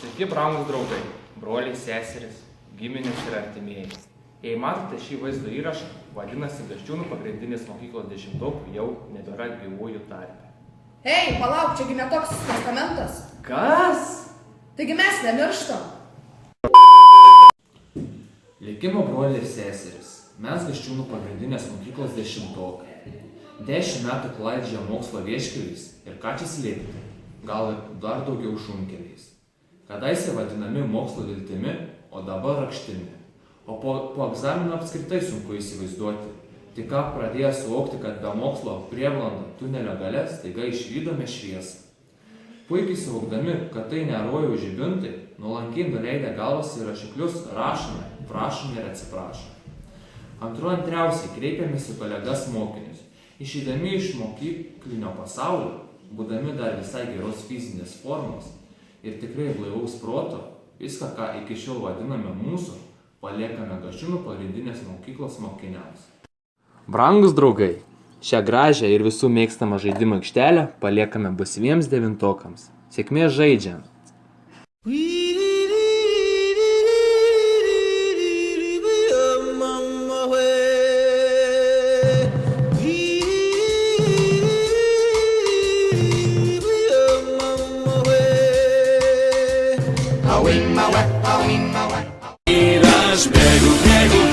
Sveiki, brangūs draugai, broliai, seserys, giminės ir artimieji. Jei matote šį vaizdo įrašą, vadinasi, Gasčiūnų pagrindinės mokyklos 10-okų jau nebėra gyvųjų tarpe. Hei, palauk, čiagi netoks testamentas. Kas? Taigi mes nemirštam. Likimo broliai ir seserys, mes Gasčiūnų pagrindinės mokyklos 10-okai. 10 metų klaidžia mokslo vieškeliais ir ką čia slėpti, gal ir dar daugiau šunkeliais. Kadaise vadinami mokslo viltimi, o dabar rakštimi. O po egzamino apskritai sunku įsivaizduoti. Tik ką pradėję suvokti, kad be mokslo prieblanda tunelio gale staiga išvydome šviesą. Puikiai suvokdami, kad tai ne rojaus žibintai, nuolankiai nuleidę galvas į rašiklius rašome, prašome ir atsiprašome. Antriausiai kreipiamės į kolegas mokinius. Išeidami iš mokyklinio pasaulio, būdami dar visai geros fizinės formos ir tikrai blaivaus proto, viską, ką iki šiol vadiname mūsų, paliekame Gasčiūnų pagrindinės mokyklos mokiniams. Brangūs draugai, šią gražią ir visų mėgstamą žaidimų aikštelę paliekame būsimiems 9-okams. Sėkmės žaidžiant! Ir aš bėgu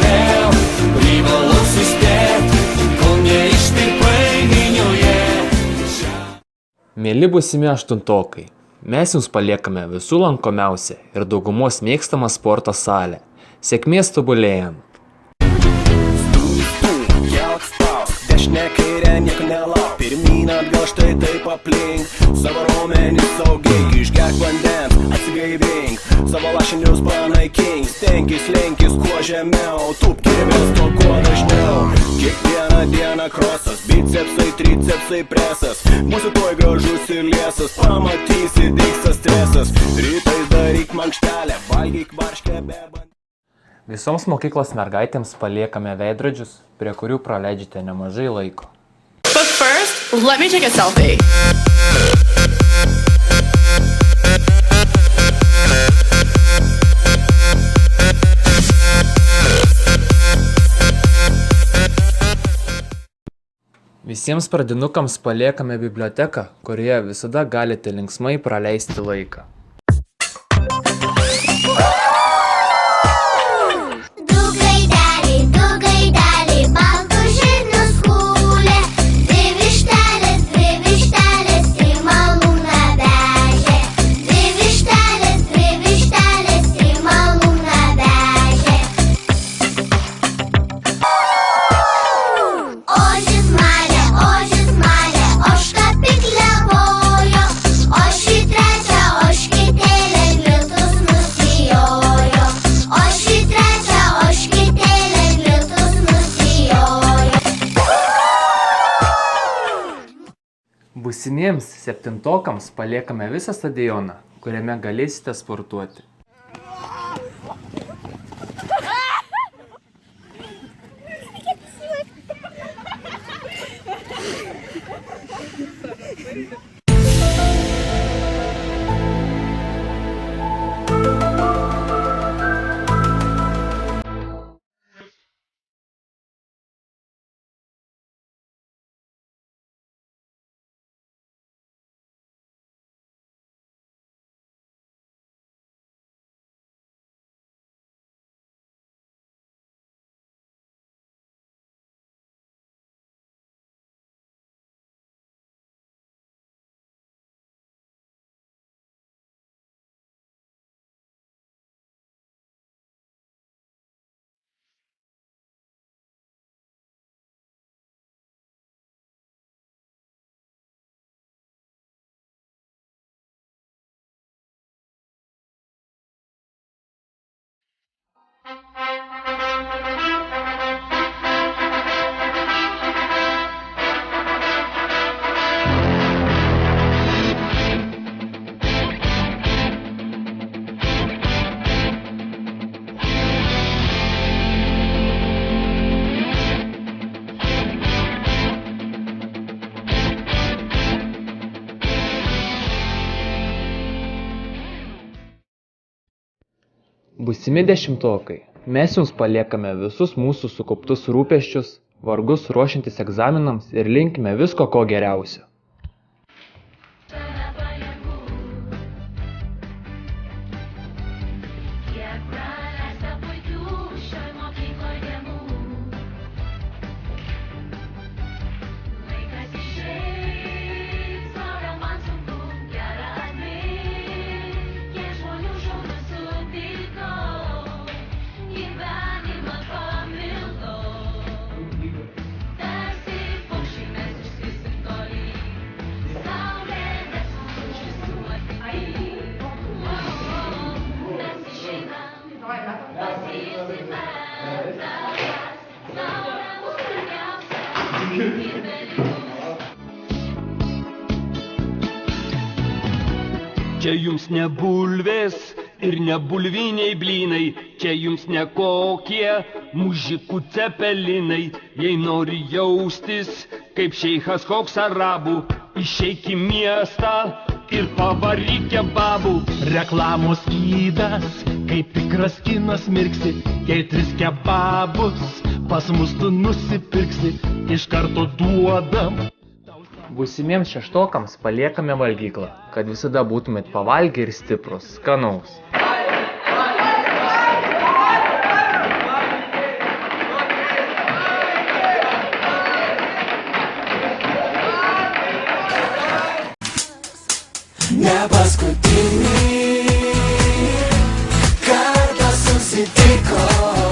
vėl, privalau sustėti, kol neištirpai minioje. Mėly būsimi 8-okai, mes jums paliekame visų lankomiausią ir daugumos mėgstamą sporto salę. Sėkmės tobulėjant! Kelk spausk, dešinė kairė nieko nelauk, pirmyn atgal štai taip aplink, savo raumenis saugiai, išgerk vandens, atsigaivink, savo lašinius panaikink, stenkis lenkis kuo žemiau, tūpkimės to kuo dažniau. Kiekvieną dieną krosas, bicepsai, tricepsai, presas, mūsų tuoj gražus ir liesas, pamatysi, dingsta stresas, rytais daryk mankštelę, valgyk varškę be bandų. Visoms mokyklos mergaitėms paliekame veidrodžius, prie kurių praleidžiate nemažai laiko. But first, let me take a selfie. Visiems pradinukams paliekame biblioteką, kurioje visada galite linksmai praleisti laiką. Būsimiems 7-okams paliekame visą stadioną, kuriame galėsite sportuoti. Būsimi dešimtokai, mes jums paliekame visus mūsų sukauptus rūpesčius, vargus ruošiantis egzaminams ir linkime visko ko geriausio. Čia jums ne bulvės ir ne bulviniai blynai, čia jums ne kokie mužikų cepelinai. Jei nori jaustis kaip šeichas koks arabų, išeik į miestą ir pavaryk kebabų. Reklamos ydas, kaip tikras kinas mirksi, jei 3 kebabus pas mus tu nusipirksi, iš karto duodam. Būsimiems šeštokams paliekame valgyklą, kad visada būtumėt pavalgę ir stiprus, skanaus. Ne paskutinį kartą susitiko.